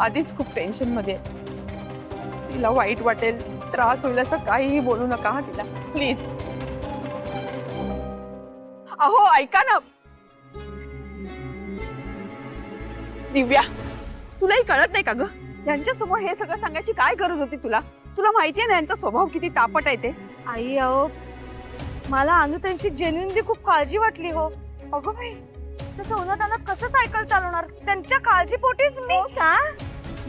आधीच खूप टेन्शन मध्ये आहे. तिला वाईट वाटेल, त्रास होईल असं काहीही बोलू नका हा तिला, प्लीज. अहो ऐका ना दिव्या, तुलाही कळत नाही का ग? यांच्या समोर हे सगळं सांगायची काय गरज होती तुला? तुला माहितीये ना यांचा स्वभाव किती तापट आहे ते. आई अहो, मला अनु त्यांची जेन्युइनली खूप काळजी वाटली हो. अगं बाई, तसं उन्हातानात कसं सायकल चालवणार? त्यांच्या काळजीपोटीच मी. का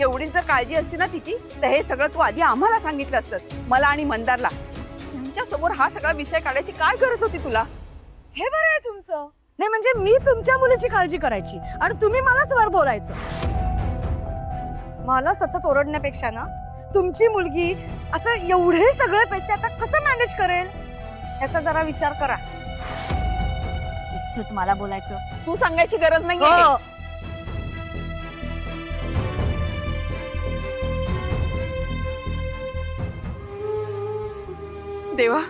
एवढी जर काळजी असती ना तिची तर हे सगळं तू आधी आम्हाला सांगितलं असतंस, मला आणि मंदारला. यांच्या समोर हा सगळा विषय काढायची काय गरज होती तुला? हे बरं आहे तुमचं. नाही म्हणजे मी तुमच्या मुलीची काळजी करायची आणि तुम्ही मलाच वर बोलायचं. मला सतत ओरडण्यापेक्षा ना तुमची मुलगी असं एवढे सगळे पैसे आता कसं मॅनेज करेल याचा जरा विचार करा. इट्स मला बोलायचं. तू सांगायची गरज नाही. हो. देवा,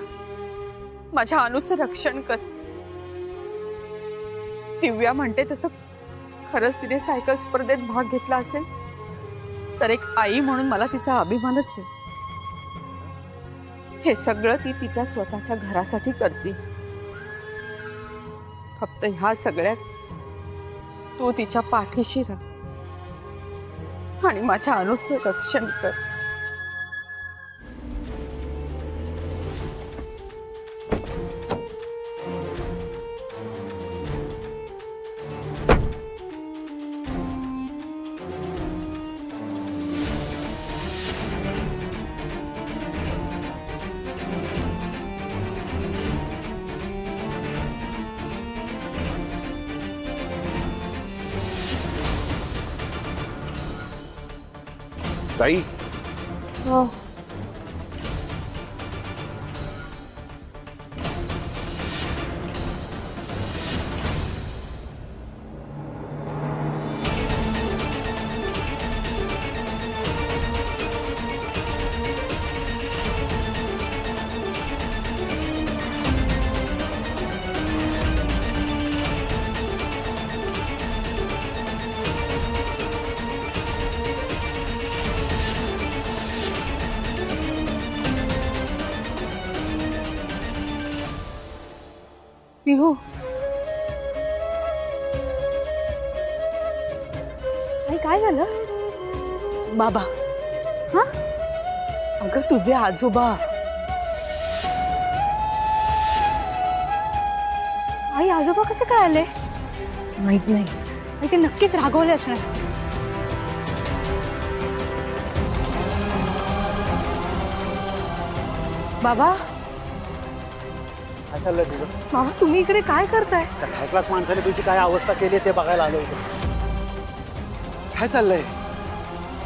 माझ्या अनुचं रक्षण कर. दिव्या म्हणते तसं खरंच तिने सायकल स्पर्धेत भाग घेतला असेल तर एक आई म्हणून मला तिचा अभिमानच आहे. हे सगळं ती तिच्या स्वतःच्या घरासाठी करते. फक्त ह्या सगळ्यात तू तिच्या पाठीशी राह आणि माझ्या अनुचं रक्षण कर. ताई, हो. पिहू, आई काय झालं? बाबा. हा? अगं तुझे आजोबा. आई आजोबा कसे काय आले? माहित नाही. आई ते नक्कीच रागवले असणार. बाबा, काय चाललंय तुझं? बाबा तुम्ही इकडे काय करताय? त्या थर्ड क्लास माणसाने तुझी काय अवस्था केली ते बघायला आलो होतो. काय चाललंय?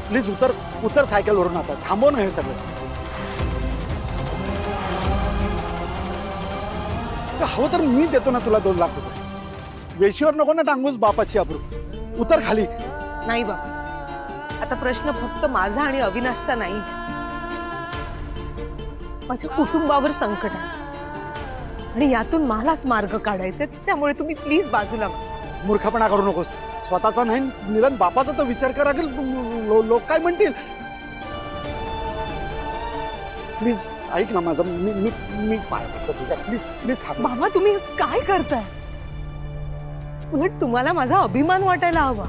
प्लीज उतर उतर सायकलवरून. आता थांबव ना हे सगळं. हवं तर मी देतो ना तुला 2 लाख रुपये. वेशीवर नको ना टांगूस बापाची अब्रू. उतर खाली. नाही बाबा, आता प्रश्न फक्त माझा आणि अविनाशचा नाही, माझ्या कुटुंबावर संकट आहे आणि यातून मलाच मार्ग काढायचे. त्यामुळे तुम्ही प्लीज बाजूला व्हा. मूर्खपणा करू नकोस. स्वतःचा नाही निदान बापाचा तर विचार करा. लोक काय म्हणतील. प्लीज ऐक ना माझं. मी मी मी पाय पडतो तुझ्या. प्लीज प्लीज थांब. बाबा तुम्ही असं काय करताय? उलट तुम्हाला माझा अभिमान वाटायला हवा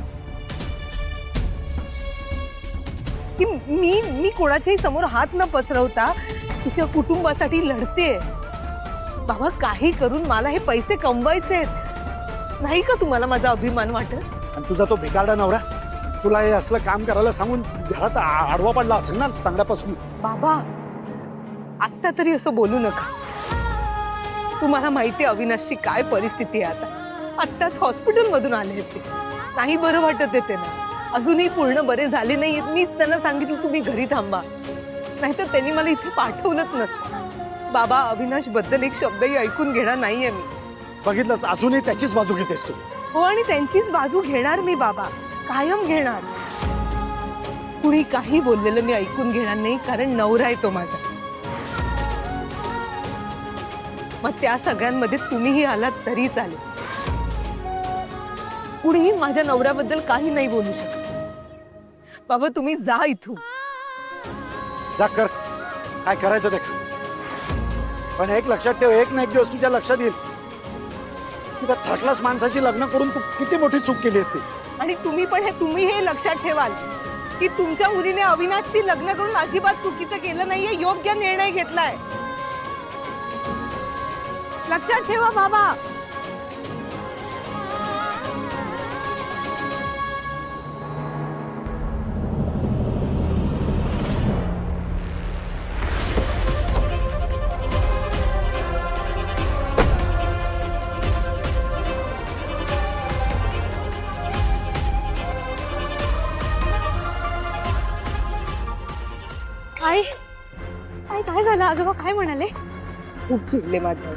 की मी कोणाच्याही समोर हात न पसरवता तिच्या कुटुंबासाठी लढते. बाबा काही करून मला हे पैसे कमवायचे नाही का? तुम्हाला माझा अभिमान वाटत? आणि तुझा तो भिकारडा नवरा तुला हे असलं काम करायला सांगून घरात आडवा पडला असेल ना तांगड्यापासून. बाबा आत्ता तरी असं बोलू नका. तुम्हाला माहिती अविनाशची काय परिस्थिती आहे आता. आत्ताच हॉस्पिटल मधून आले ते. नाही बरं वाटत येते ना. अजूनही पूर्ण बरे झाले नाही. मीच त्यांना सांगितलं तुम्ही घरी थांबा, नाहीतर त्यांनी मला इथे पाठवलंच नसतं. बाबा अविनाश बद्दल एक शब्दही ऐकून घेणार नाहीये मी. बघितलंस अजूनही त्याचीच बाजू घेतेस तू. हो आणि त्यांचीच बाजू घेणार मी बाबा, कायम घेणार. कुणी काही बोललेलं मी ऐकून घेणार नाही, कारण नवरा आहे तो माझा. मग त्या सगळ्यांमध्ये तुम्हीही आलात तरी चालेल. कुणीही माझ्या नवऱ्याबद्दल काही नाही बोलू शकत. बाबा तुम्ही जा इथून. जा कर काय करायचं ते कर. पण एक लक्षात ठेव, एक ना एक दिवस तुझ्या लक्षात येईल की त्या थर्ड क्लास माणसाची लग्न करून तू किती मोठी चूक केली असती. आणि तुम्ही हे लक्षात ठेवाल की तुमच्या मुलीने अविनाशशी लग्न करून अजिबात चुकीचं केलं नाहीये, योग्य निर्णय घेतलाय. लक्षात ठेवा बाबा. आई आई काय झालं? आजोबा काय म्हणाले? खूप चिडले माझे.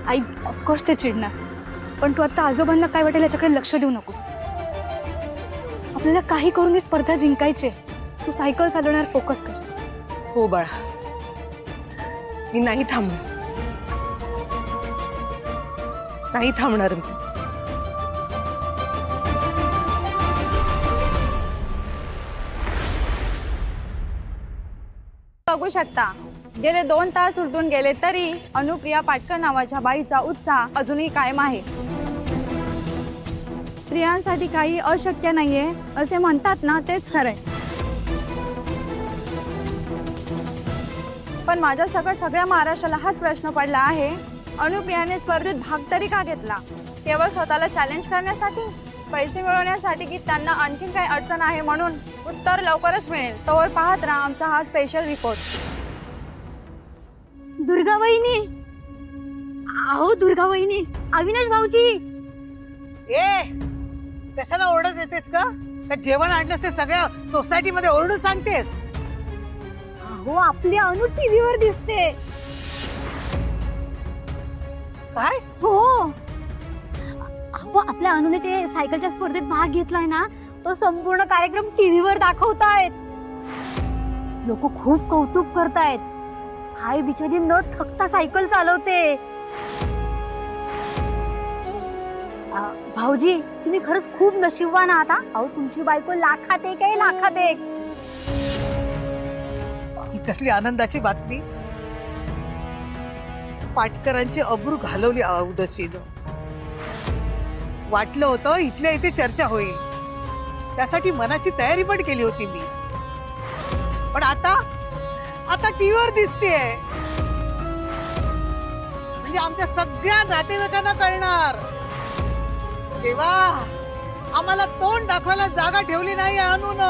आई ऑफकोर्स ते चिडणार, पण तू आता आजोबांना काय वाटेल याच्याकडे लक्ष देऊ नकोस. आपल्याला काही करून ही स्पर्धा जिंकायची. तू सायकल चालवण्यावर फोकस कर. हो बाळा, मी नाही थांबणार. नाही थांबणार मी. बघू शकता गेले 2 तास उलटून गेले तरी अनुप्रिया पाटकर नावाच्या बाईचा उत्साह अजूनही कायम आहे. स्त्रियांसाठी काही अशक्य नाहीये असे म्हणतात ना, तेच खरंय. पण माझ्या सगळ्या महाराष्ट्राला हाच प्रश्न पडला आहे, अनुप्रियाने स्पर्धेत भाग तरी का घेतला? केवळ स्वतःला चॅलेंज करण्यासाठी, पैसे मिळवण्यासाठी, की त्यांना आणखीन काही अडचण आहे म्हणून? उत्तर लवकरच मिळेल. तोवर पाहत राहा आमचा हा स्पेशल रिपोर्ट. दुर्गा वहिनी, अहो दुर्गा वहिनी, अविनाश भाऊजी. ए कशाला ओरडत येतेस का? जेवण आणलंस ते सगळ्या सोसायटी मध्ये ओरडून सांगतेस? अहो आपली अनु टीव्हीवर दिसते. काय? हो, अहो आपल्या अनुने ते सायकलच्या स्पर्धेत भाग घेतलाय ना, तो संपूर्ण कार्यक्रम टीव्हीवर दाखवतायत. लोक खूप कौतुक करतायत. काय बिचारी न थकता सायकल चालवते. भाऊजी तुम्ही खरंच खूप नशीबवान आहात. अहो तुमची बायको लाखात एक आहे, लाखात एक. ही कसली आनंदाची बातमी. पाटकरांची अब्रू घालवली औदशीनं. वाटलं होतं इथल्या इथे चर्चा होईल, त्यासाठी मनाची तयारी पण केली होती मी. पण आता टीव्हीवर दिसतेय म्हणजे आमच्या सगळ्या नातेवाईकांना कळणार. देवा, आम्हाला तोंड दाखवायला जागा ठेवली नाही आणून.